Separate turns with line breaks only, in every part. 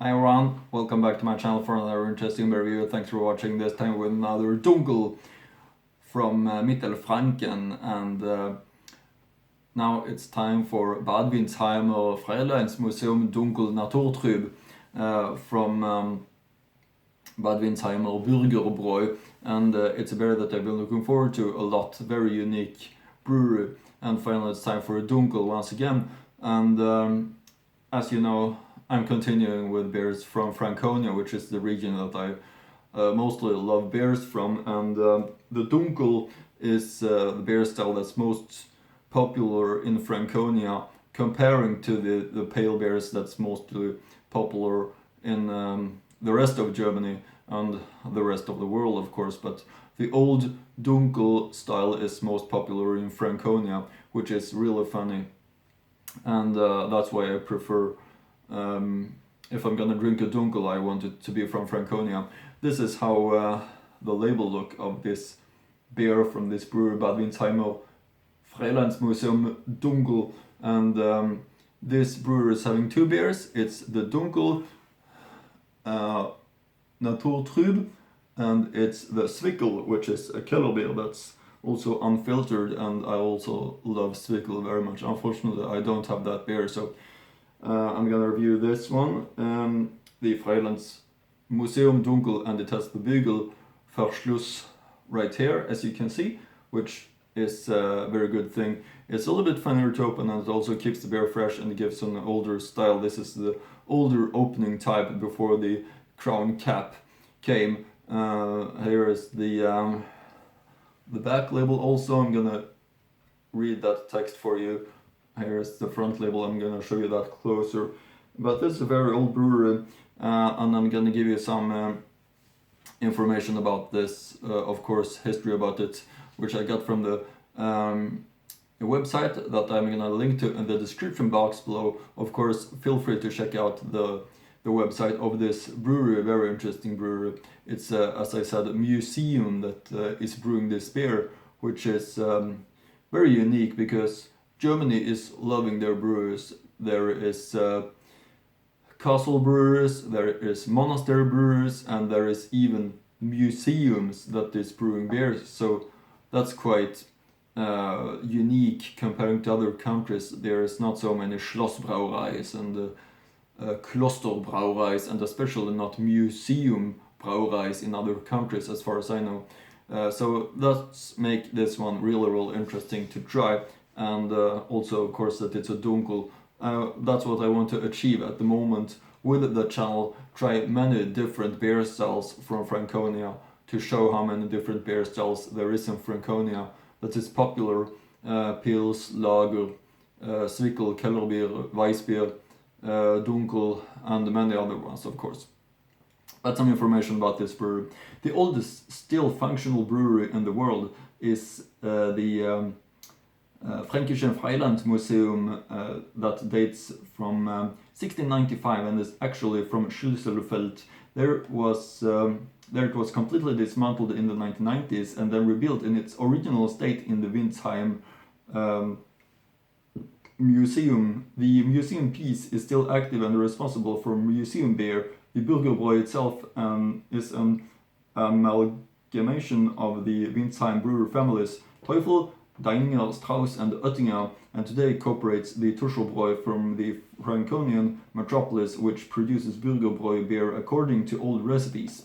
Hi everyone, welcome back to my channel for another interesting review. Thanks for watching, this time with another Dunkel from Mittelfranken, and now it's time for Bad Windsheimer Freilandmuseum Dunkel Naturtrüb from Bad Windsheimer Bürgerbräu, and it's a beer that I've been looking forward to a lot. Very unique brewery, and finally it's time for a Dunkel once again. And as you know, I'm continuing with beers from Franconia, which is the region that I mostly love beers from, and the Dunkel is the beer style that's most popular in Franconia, comparing to the pale beers that's mostly popular in the rest of Germany and the rest of the world, of course. But the old Dunkel style is most popular in Franconia, which is really funny, and that's why I prefer. If I'm gonna drink a Dunkel, I want it to be from Franconia. This is how the label look of this beer from this brewery, Bad Windsheimer Freilandmuseum Dunkel. And this brewery is having two beers. It's the Dunkel Naturtrüb, and it's the Zwickel, which is a Keller beer that's also unfiltered, and I also love Zwickel very much. Unfortunately, I don't have that beer, so I'm gonna review this one, the Freilandmuseum Dunkel, and it has the Verschluss right here, as you can see, which is a very good thing. It's a little bit funnier to open, and it also keeps the beer fresh and gives an older style. This is the older opening type before the crown cap came. Here is the back label also. I'm gonna read that text for you. Here's the front label. I'm gonna show you that closer. But this is a very old brewery, and I'm gonna give you some information about this, of course, history about it, which I got from the website that I'm gonna link to in the description box below. Of course, feel free to check out the website of this brewery, a very interesting brewery. It's, as I said, a museum that is brewing this beer, which is very unique because Germany is loving their brewers. There is castle brewers, there is monastery brewers, and there is even museums that is brewing beers. So that's quite unique comparing to other countries. There is not so many Schlossbrauereis and Klosterbrauereis, and especially not museum brauereis in other countries, as far as I know. So that's make this one really interesting to try. And also, of course, that it's a Dunkel. That's what I want to achieve at the moment with the channel. Try many different beer styles from Franconia to show how many different beer styles there is in Franconia that is popular. Pils, Lager, Zwickel, Kellerbier, Weissbier, Dunkel, and many other ones, of course. That's some information about this brewery. The oldest still functional brewery in the world is the Fränkische Freilandmuseum, that dates from 1695 and is actually from Schlüsselfeld. There it was completely dismantled in the 1990s and then rebuilt in its original state in the Windsheim museum. The museum piece is still active and responsible for museum beer. The Bürgerbräu itself is an amalgamation of the Windsheim brewer families Teufel, Deininger, Strauss, and Oettinger, and today cooperates the Tuschelbräu from the Franconian metropolis, which produces Bürgerbräu beer according to old recipes.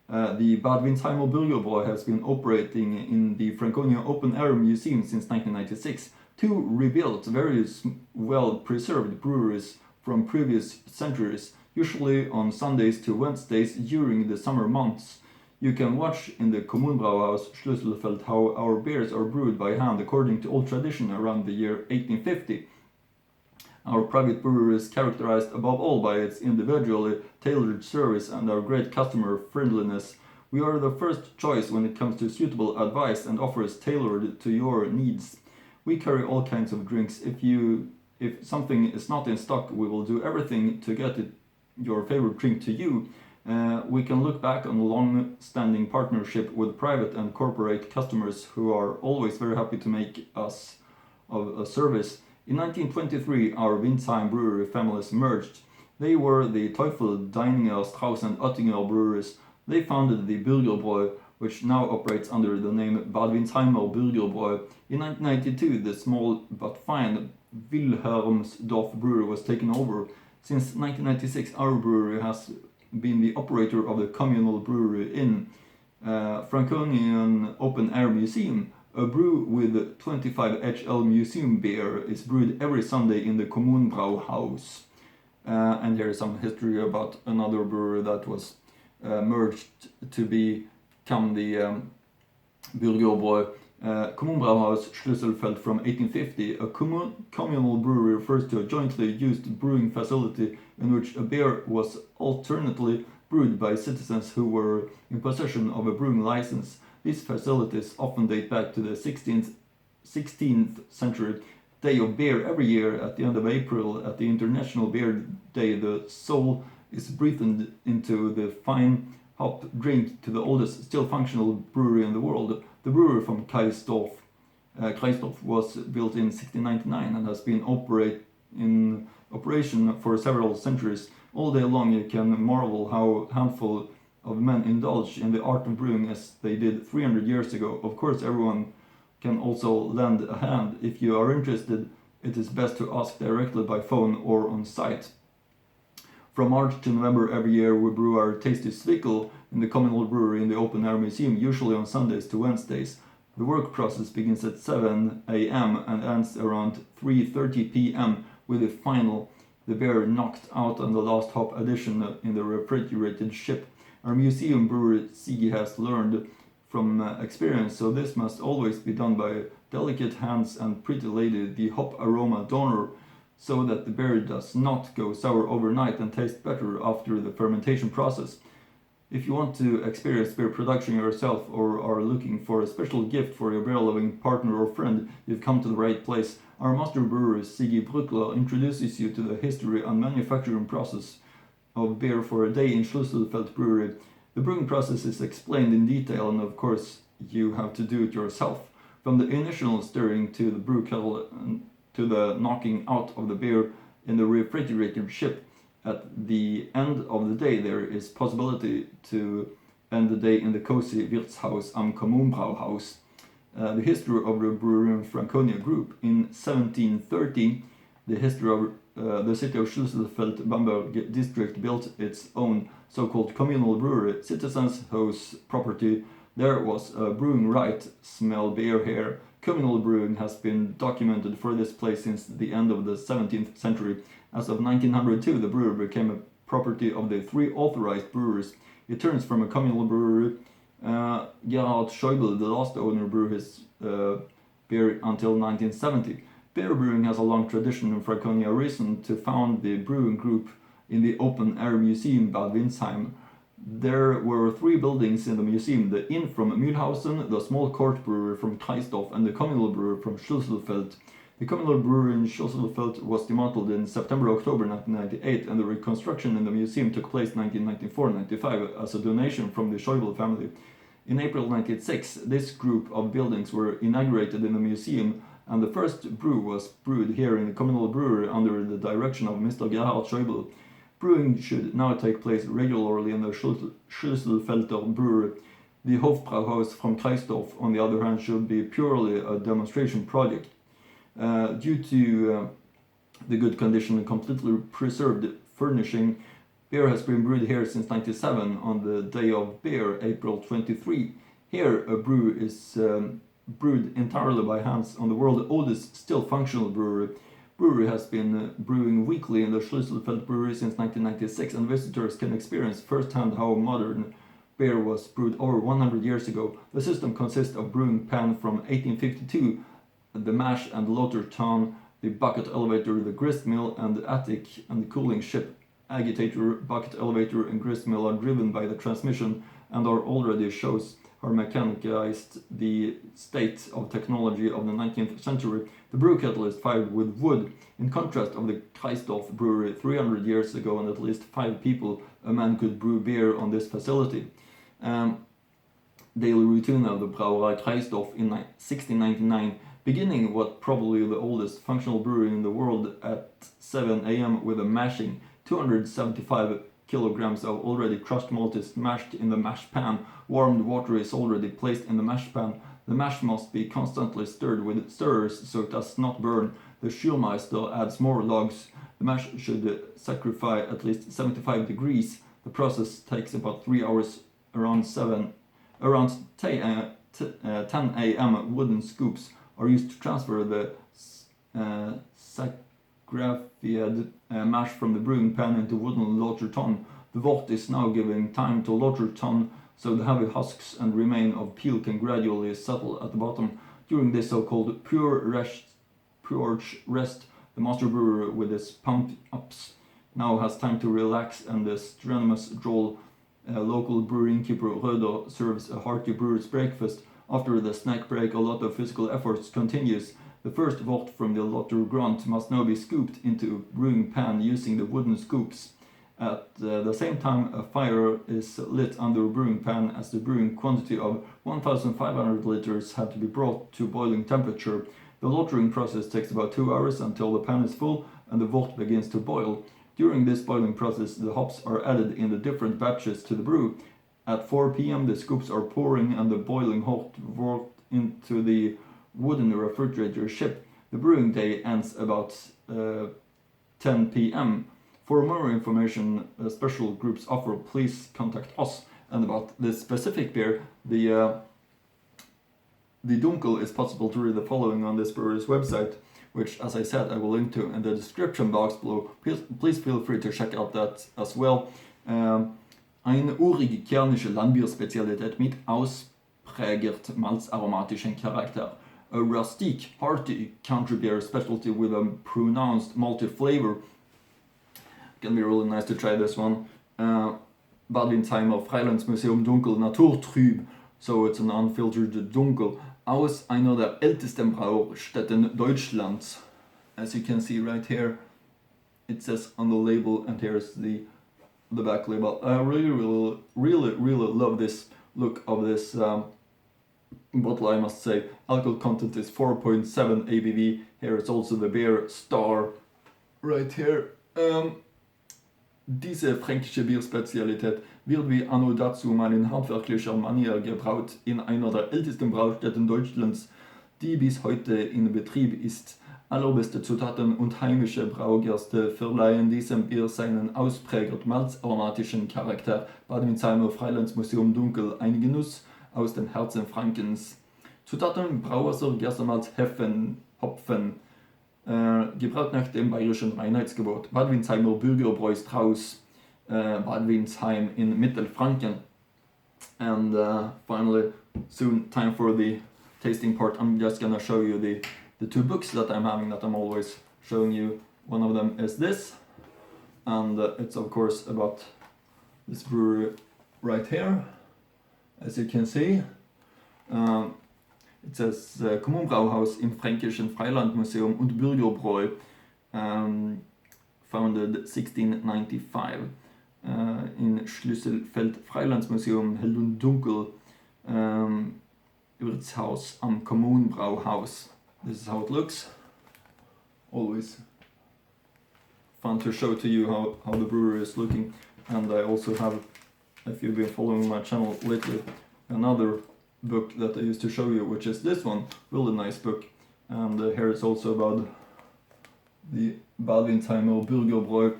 The Bad Windsheimer Bürgerbräu has been operating in the Franconia Open Air Museum since 1996. Two rebuilt, very well preserved breweries from previous centuries, usually on Sundays to Wednesdays during the summer months. You can watch in the Kommunbrauhaus Schlüsselfeld how our beers are brewed by hand according to old tradition around the year 1850. Our private brewery is characterized above all by its individually tailored service and our great customer friendliness. We are the first choice when it comes to suitable advice and offers tailored to your needs. We carry all kinds of drinks. If something is not in stock, we will do everything to get your favorite drink to you. We can look back on a long-standing partnership with private and corporate customers who are always very happy to make us of a service. In 1923, our Windsheim brewery families merged They were the Teufel, Deininger, Strauss and Oettinger breweries. They founded the Bürgerbräu, which now operates under the name Bad Windsheimer Bürgerbräu. In 1992, the small but fine Wilhelmsdorf brewery was taken over. Since 1996, our brewery has been the operator of the communal brewery in Franconian Open Air Museum. A brew with 25 HL museum beer is brewed every Sunday in the Kommunbrauhaus. And here is some history about another brewery that was merged to become the Bürgerbräu. Kommunbrauhaus Schlüsselfeld from 1850. A communal brewery refers to a jointly used brewing facility in which a beer was alternately brewed by citizens who were in possession of a brewing license. These facilities often date back to the 16th century. Day of Beer every year at the end of April at the International Beer Day, the soul is breathed into the fine hop drink to the oldest still functional brewery in the world. The brewery from Kreisdorf was built in 1699 and has been in operation for several centuries. All day long you can marvel how a handful of men indulge in the art of brewing as they did 300 years ago. Of course, everyone can also lend a hand. If you are interested, it is best to ask directly by phone or on site. From March to November every year we brew our tasty Zwickel in the communal brewery in the Open Air Museum, usually on Sundays to Wednesdays. The work process begins at 7 a.m. and ends around 3:30 p.m. with the beer knocked out on the last hop addition in the refrigerated ship. Our museum brewer Sigi has learned from experience, so this must always be done by delicate hands and pretty lady, the hop aroma donor, so that the beer does not go sour overnight and taste better after the fermentation process. If you want to experience beer production yourself or are looking for a special gift for your beer-loving partner or friend, you've come to the right place. Our master brewer Sigi Brückler introduces you to the history and manufacturing process of beer for a day in Schlüsselfeld Brewery. The brewing process is explained in detail, and of course you have to do it yourself. From the initial stirring to the brew kettle to the knocking out of the beer in the refrigerated ship, at the end of the day there is possibility to end the day in the cozy Wirtshaus am Kommunbrauhaus. The history of the brewery in Franconia Group. In 1730, the history of the city of Schlüsselfeld-Bamberg district built its own so-called communal brewery. Citizens whose property there was a brewing right smell beer here. Communal brewing has been documented for this place since the end of the 17th century. As of 1902, the brewery became a property of the 3 authorized brewers. It turns from a communal brewery. Gerhard Schäuble, the last owner, brewed his beer until 1970. Beer brewing has a long tradition in Franconia. Reason to found the brewing group in the Open Air Museum Bad Windsheim. There were 3 buildings in the museum: the inn from Mühlhausen, the small court brewery from Kreisdorf, and the communal brewery from Schlüsselfeld. The communal brewery in Schlüsselfeld was dismantled in September-October 1998, and the reconstruction in the museum took place 1994-95 as a donation from the Schäuble family. In April 1996, this group of buildings were inaugurated in the museum, and the first brew was brewed here in the communal brewery under the direction of Mr. Gerhard Schäuble. Brewing should now take place regularly in the Schlüsselfelder brewery. The Hofbrauhaus from Kreisdorf, on the other hand, should be purely a demonstration project. Due to the good condition and completely preserved furnishing, beer has been brewed here since 1997 on the day of beer, April 23. Here a brew is brewed entirely by hands on the world's oldest still functional brewery. Brewery has been brewing weekly in the Schlüsselfeld brewery since 1996, and visitors can experience firsthand how modern beer was brewed over 100 years ago. The system consists of brewing pan from 1852, the mash and loader tun, the bucket elevator, the grist mill, and the attic and the cooling ship. Agitator, bucket elevator, and grist mill are driven by the transmission and are already shows how mechanized the state of technology of the 19th century. The brew kettle is fired with wood, in contrast of the Kreisdorf brewery 300 years ago, and at least 5 people a man could brew beer on this facility. Daily routine of the Brauerei Kreisdorf in 1699, beginning what probably the oldest functional brewery in the world at 7 a.m. with a mashing, 275 kilograms of already crushed malt is mashed in the mash pan. Warmed water is already placed in the mash pan. The mash must be constantly stirred with stirrers so it does not burn. The Schulmeister adds more logs. The mash should sacrifice at least 75 degrees. The process takes about 3 hours. Around 10 a.m. wooden scoops are used to transfer the sacrificed mash from the brewing pan into wooden lodger tun. The wort is now giving time to lodger tun, so the heavy husks and remain of peel can gradually settle at the bottom. During this so-called purge rest, the master brewer with his pump-ups now has time to relax, and the strenuous droll local brewery innkeeper Röder serves a hearty brewer's breakfast. After the snack break, a lot of physical efforts continues. The first wort from the Lotter grunt must now be scooped into a brewing pan using the wooden scoops. At the same time, a fire is lit under a brewing pan as the brewing quantity of 1,500 liters had to be brought to boiling temperature. The lottering process takes about 2 hours until the pan is full and the wort begins to boil. During this boiling process, the hops are added in the different batches to the brew. At 4 p.m. the scoops are pouring and the boiling hot wort into the wooden refrigerator ship. The brewing day ends about 10 p.m. For more information, special groups offer, please contact us. And about this specific beer, the Dunkel, is possible to read the following on this brewery's website, which, as I said, I will link to in the description box below. Please feel free to check out that as well. Eine urige kernische Landbierspezialität mit ausprägert malzaromatischen Charakter. A rustic, hearty country beer specialty with a pronounced malty flavor. Can be really nice to try this one. Winsheimer, Freilandmuseum, Dunkel, Naturtrüb. So it's an unfiltered Dunkel. Aus einer der ältesten Braustätten Deutschlands. As you can see right here, it says on the label, and here's the back label. I really love this look of this bottle, I must say. Alcohol content is 4.7 ABV. Here it's also the beer star right here. Diese fränkische Bierspezialität wird wie anno dazu mal in handwerklicher Manier gebraut in einer der ältesten Braustätten Deutschlands, die bis heute in Betrieb ist. Allerbeste Zutaten und heimische Braugerste verleihen diesem Bier seinen ausprägend malzaromatischen Charakter. Winsheimer, Freilandmuseum, Dunkel, ein Genuss aus dem Herzen Frankens. Zutaten: Brauwasser, Gerstenmalz, Hopfen. Gebraut nach dem bayerischen Reinheitsgebot. Winsheimer, Bürgerbräu Strauß, Windsheim in Mittelfranken. And finally, soon time for the tasting part. I'm just gonna show you the two books that I'm having, that I'm always showing you. One of them is this, and it's of course about this brewery right here, as you can see. It says Kommunbrauhaus im Fränkischen Freilandmuseum und Bürgerbräu, founded 1695. In Schlüsselfeld Freilandmuseum Hell und Dunkel, Wirtshaus am Kommunbrauhaus. This is how it looks. Always fun to show to you how the brewery is looking. And I also have, if you've been following my channel lately, another book that I used to show you, which is this one. Really nice book. And here it's also about the Winsheimer Bürgerbräu.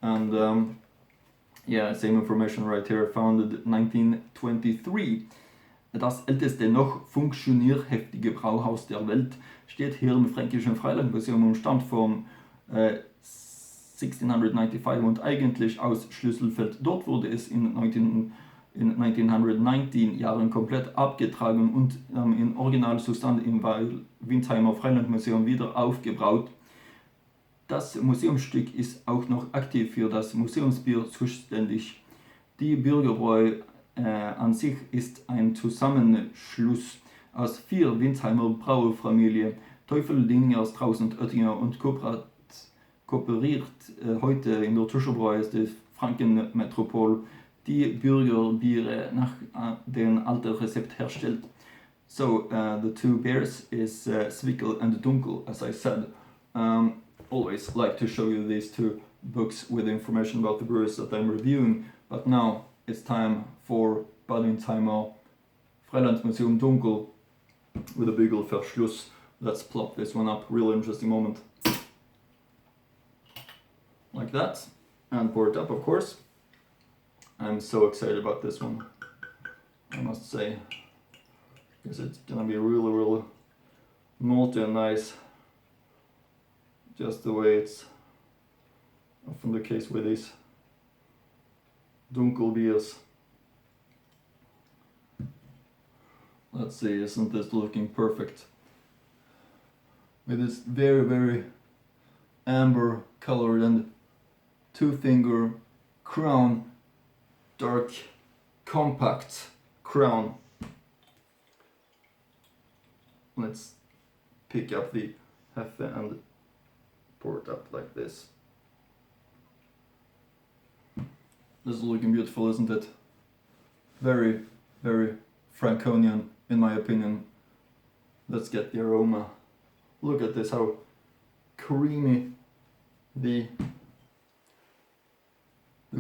And yeah, same information right here, founded 1923. Das älteste noch funktionierheftige Brauhaus der Welt steht hier im Fränkischen Freilandmuseum und stammt vom 1695 und eigentlich aus Schlüsselfeld. Dort wurde es in 1919 Jahren komplett abgetragen und in Originalzustand im Windsheimer Freilandmuseum wieder aufgebaut. Das Museumsstück ist auch noch aktiv für das Museumsbier zuständig. Die Bürgerbräu an sich ist ein Zusammenschluss aus 4 Windsheimer Brauerfamilien, Teufel, Dinger, Strauß und Oettinger, und kooperiert heute in der Tuscherbräu des Frankenmetropol, die Bürgerbiere nach dem alten Rezept herstellt. So the two beers is Zwickel and Dunkel, as I said. Always like to show you these two books with information about the breweries that I'm reviewing, but now it's time for Windsheimer Freilandmuseum Dunkel with a Bügelverschluss. Let's plop this one up, really interesting moment. Like that, and pour it up, of course. I'm so excited about this one, I must say, because it's gonna be really, really malty and nice, just the way it's often the case with these Dunkel beers. Let's see, isn't this looking perfect? With this very, very amber colored and 2-finger crown, dark, compact crown. Let's pick up the Hefe and pour it up like this. This is looking beautiful, isn't it? Very, very Franconian, in my opinion. Let's get the aroma. Look at this, how creamy the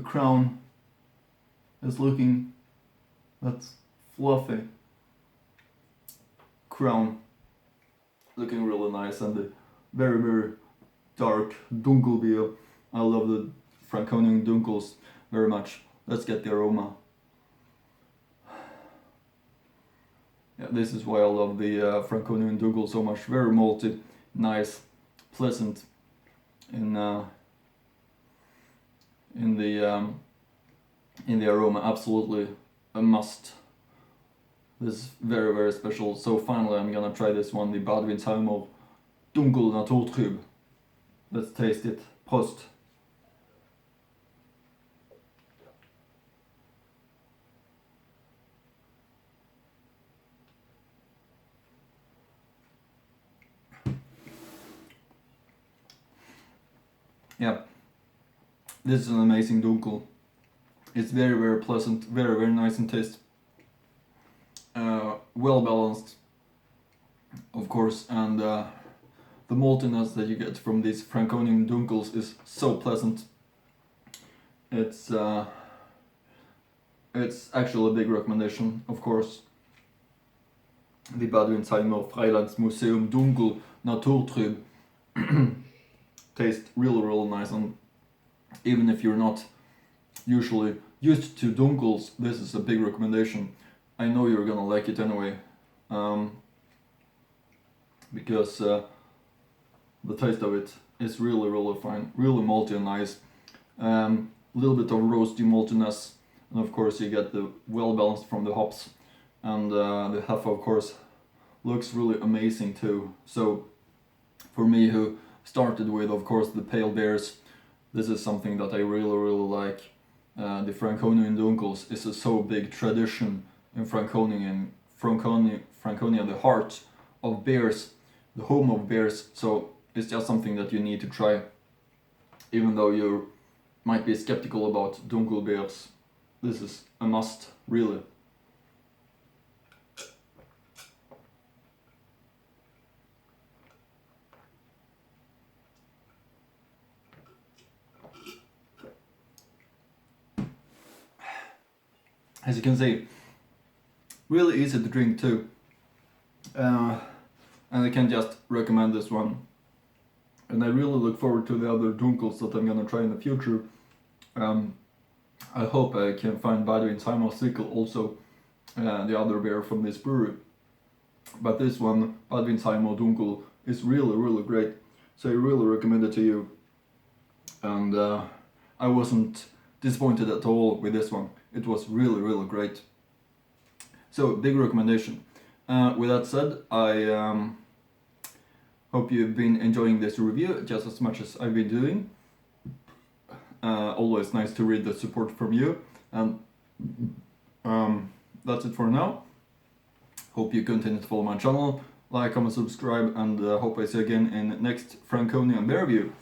crown is looking. That's fluffy crown, looking really nice, and the very, very dark Dunkel beer. I love the Franconian Dunkels very much. Let's get the aroma. Yeah, this is why I love the Franconian Dunkel so much. Very malty, nice, pleasant in the aroma. Absolutely a must. This is very, very special. So finally I'm gonna try this one, the Windsheimer Dunkel Naturtrüb. Let's taste it. Prost. Yeah, this is an amazing Dunkel. It's very, very pleasant, very, very nice in taste. Well balanced, of course, and the maltiness that you get from these Franconian Dunkels is so pleasant. It's actually a big recommendation, of course. The Windsheimer Freilandmuseum Dunkel Naturtrüb tastes really, really nice, and even if you're not usually used to Dunkels, this is a big recommendation. I know you're gonna like it anyway, because the taste of it is really, really fine, really malty and nice. Little bit of roasty maltiness, and of course you get the well balanced from the hops, and the Hefe, of course, looks really amazing too. So for me, who started with, of course, the pale beers, this is something that I really, really like. The Franconian Dunkels is a so big tradition in Franconia, the heart of beers, the home of beers. So it's just something that you need to try, even though you might be skeptical about Dunkel beers. This is a must, really. As you can see, really easy to drink too, and I can just recommend this one. And I really look forward to the other Dunkels that I'm gonna try in the future. I hope I can find Windsheimer Zwickel also, the other beer from this brewery. But this one, Windsheimer Dunkel, is really, really great. So I really recommend it to you. And I wasn't disappointed at all with this one. It was really, really great. So, big recommendation. With that said, I hope you've been enjoying this review just as much as I've been doing. Always nice to read the support from you. And that's it for now. Hope you continue to follow my channel, like, comment, subscribe, and hope I see you again in next Franconian beer review.